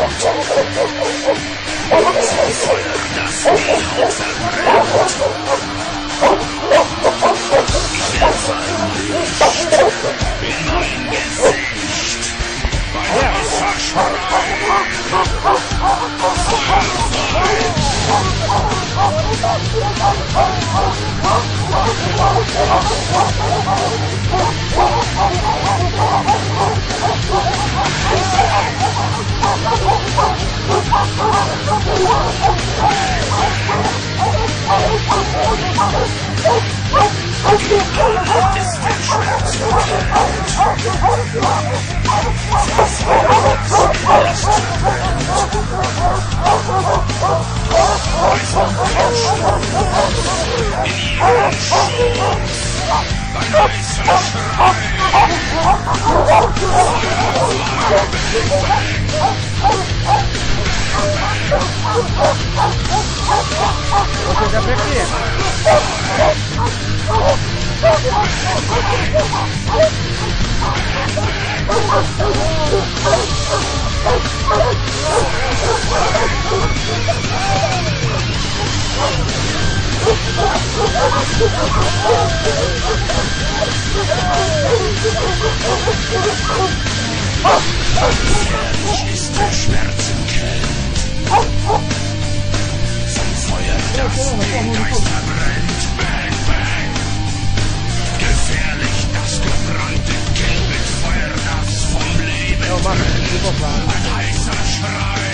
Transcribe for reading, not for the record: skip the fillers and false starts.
Zum Feuer, das die Haut verbrennt. Ich werfe ein Licht in mein Gesicht. Mein heißer Schrei. Alles ist der Schmerz verkehrt. Vom Feuer, das verbrennt. Vom Brennsturm in ihren Schoß. Ein heißer Schrei. Feuer, gefährlich ist der Schmerzen kennt. Vom Feuer, das den Geist verbrennt. Bang, bang. Gefährlich das gebrannte Kind mit Feuer, das vom Leben brennt. Ein heißer Schrei.